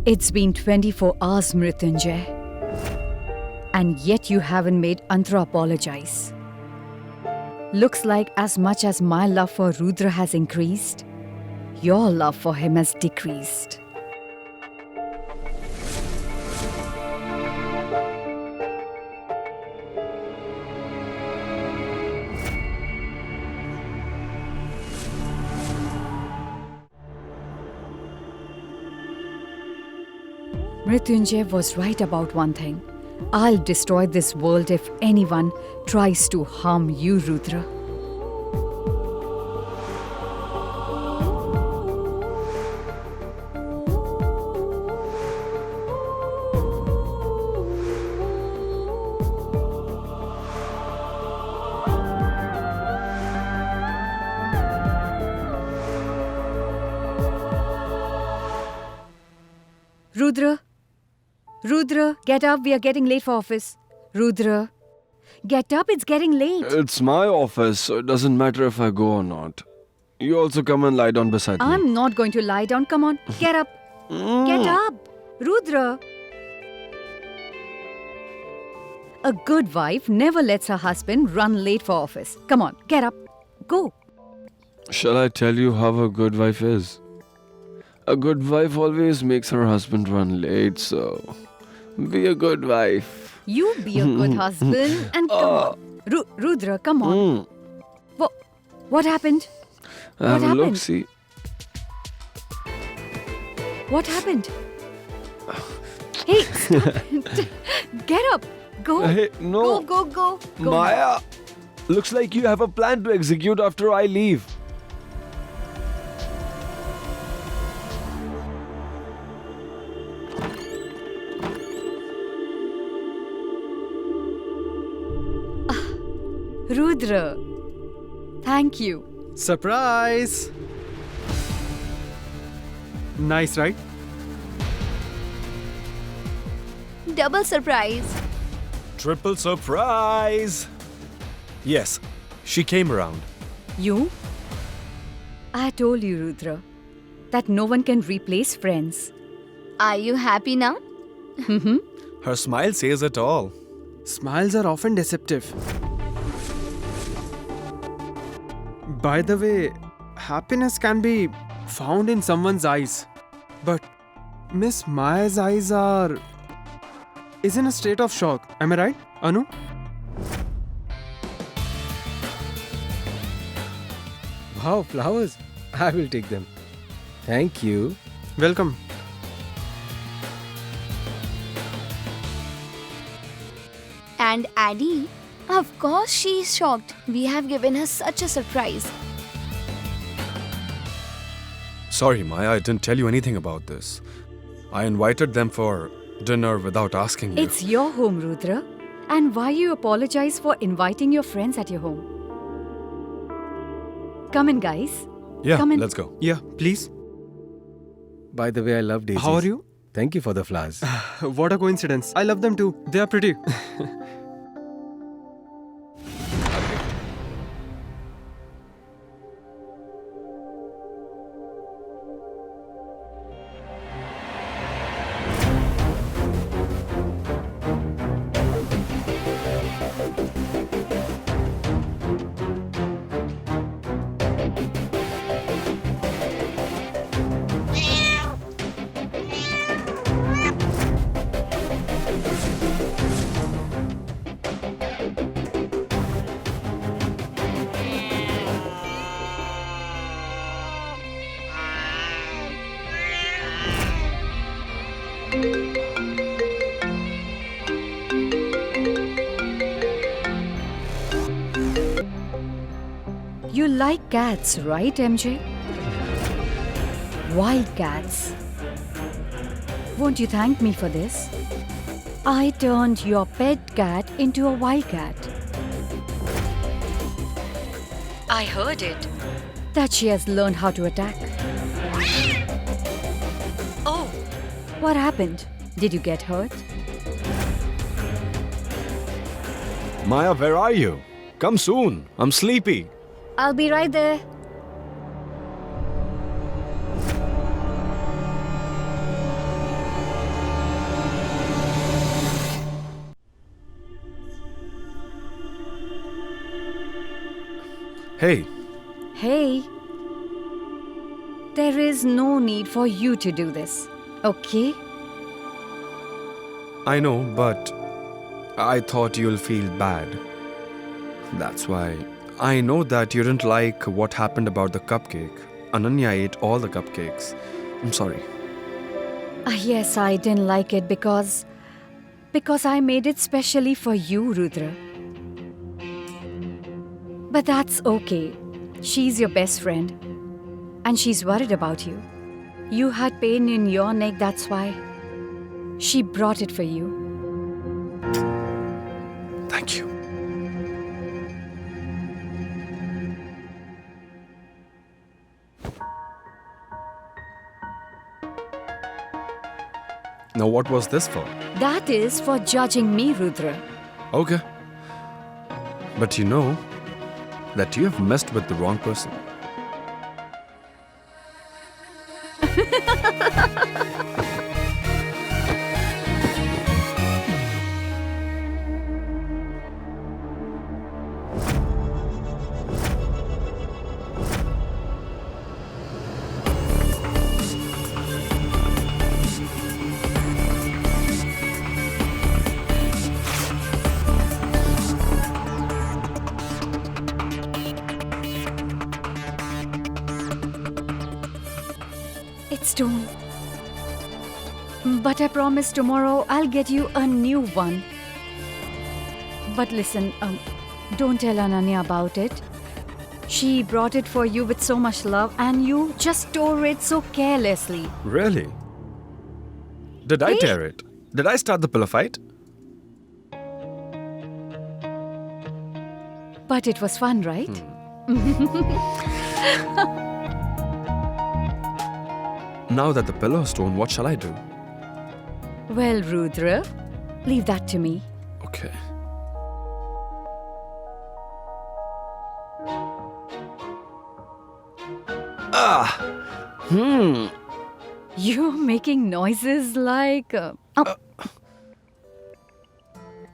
It's been 24 hours, Mrityunjay. And yet you haven't made Antara apologize. Looks like as much as my love for Rudra has increased, your love for him has decreased. Mrityunjay was right about one thing. I'll destroy this world if anyone tries to harm you, Rudra. Rudra? Rudra, get up, we are getting late for office. Rudra, get up, it's getting late. It's my office, so it doesn't matter if I go or not. You also come and lie down beside me. I'm not going to lie down, come on, get up. Get up, Rudra. A good wife never lets her husband run late for office. Come on, get up, go. Shall I tell you how a good wife is? A good wife always makes her husband run late, so be a good wife. You be a good husband and come on. Rudra, come on. What happened? Have a look, see. What happened? Hey, stop. Get up. Go. Hey, no. Go. Maya, looks like you have a plan to execute after I leave. Rudra, thank you. Surprise! Nice, right? Double surprise. Triple surprise! Yes, she came around. You? I told you, Rudra, that no one can replace friends. Are you happy now? Her smile says it all. Smiles are often deceptive. By the way, happiness can be found in someone's eyes. But Miss Maya's eyes is in a state of shock. Am I right, Anu? Wow, flowers. I will take them. Thank you. Welcome. And Addie? Of course she is shocked. We have given her such a surprise. Sorry, Maya, I didn't tell you anything about this. I invited them for dinner without asking you. It's your home, Rudra. And why you apologize for inviting your friends at your home? Come in, guys. Yeah, Come in. let's go. Yeah, please. By the way, I love daisies. How are you? Thank you for the flowers. What a coincidence. I love them too. They are pretty. You like cats, right, MJ? Wild cats. Won't you thank me for this? I turned your pet cat into a wild cat. I heard it. That she has learned how to attack. Oh, what happened? Did you get hurt? Maya, where are you? Come soon. I'm sleepy. I'll be right there. Hey, Hey, there is no need for you to do this, okay? I know, but I thought you'll feel bad. That's why. I know that you didn't like what happened about the cupcake. Ananya ate all the cupcakes. I'm sorry. Yes, I didn't like it because I made it specially for you, Rudra. But that's okay. She's your best friend. And she's worried about you. You had pain in your neck, that's why. She brought it for you. Thank you. Now, what was this for? That is for judging me, Rudra. Okay. But you know that you have messed with the wrong person. It's torn. But I promise tomorrow I'll get you a new one. But listen, don't tell Ananya about it. She brought it for you with so much love and you just tore it so carelessly. Really? Did I tear it? Did I start the pillow fight? But it was fun, right? Now that the pillow is torn, what shall I do? Well, Rudra, leave that to me. Okay. You're making noises like...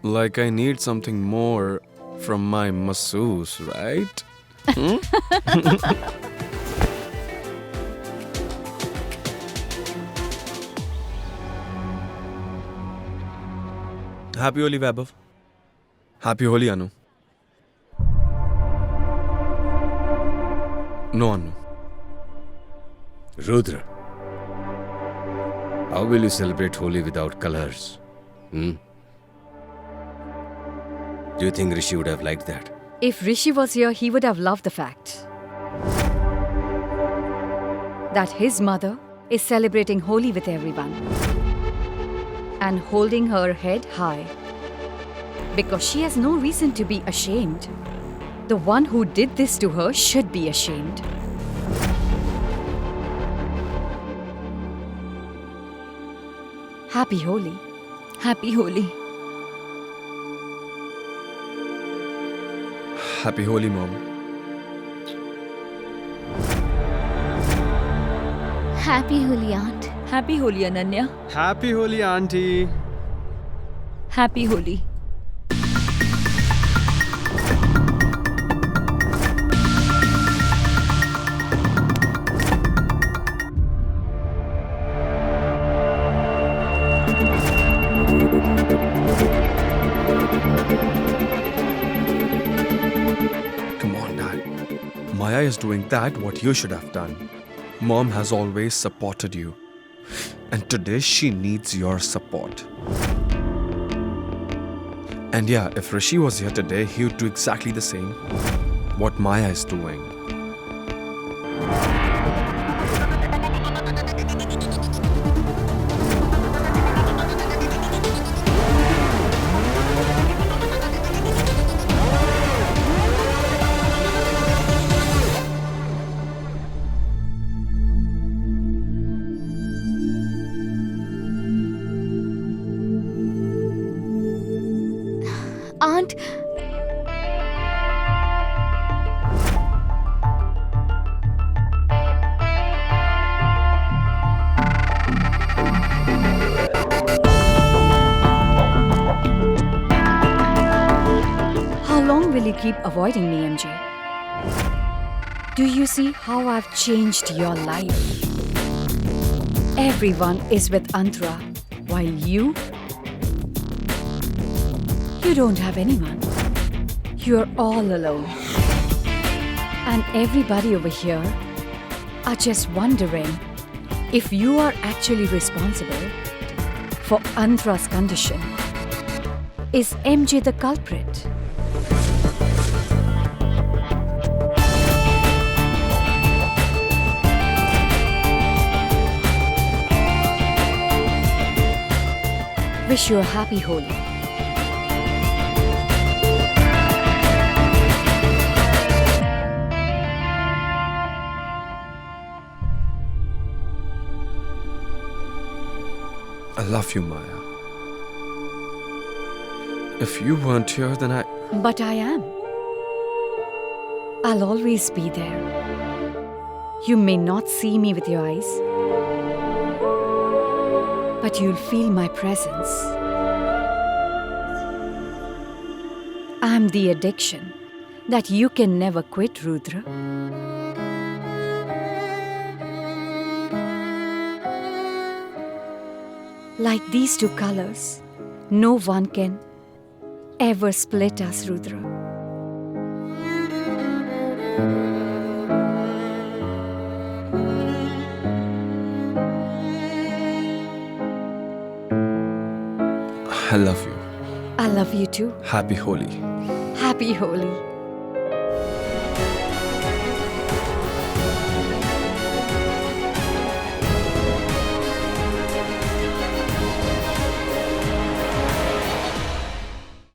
Like I need something more from my masseuse, right? Happy Holi, Vaibhav. Happy Holi, Anu. No, Anu. Rudra, how will you celebrate Holi without colors? Do you think Rishi would have liked that? If Rishi was here, he would have loved the fact that his mother is celebrating Holi with everyone and holding her head high because she has no reason to be ashamed. The one who did this to her should be ashamed. Happy Holi. Happy Holi. Happy Holi, Mom. Happy Holi, Aunt. Happy Holi, Ananya. Happy Holi, Auntie. Happy Holi. Come on, Dad. Maya is doing that what you should have done. Mom has always supported you. And today she needs your support. And yeah, if Rishi was here today, he would do exactly the same. What Maya is doing. Aunt, How long will you keep avoiding me, MJ? Do you see how I've changed your life? Everyone is with Antra, while you don't have anyone. You're all alone. And everybody over here are just wondering if you are actually responsible for Antra's condition. Is MJ the culprit? Wish you a happy Holi. I love you, Maya. If you weren't here, then I... But I am. I'll always be there. You may not see me with your eyes, but you'll feel my presence. I'm the addiction that you can never quit, Rudra. Like these two colors, no one can ever split us, Rudra. I love you. I love you too. Happy Holi. Happy Holi.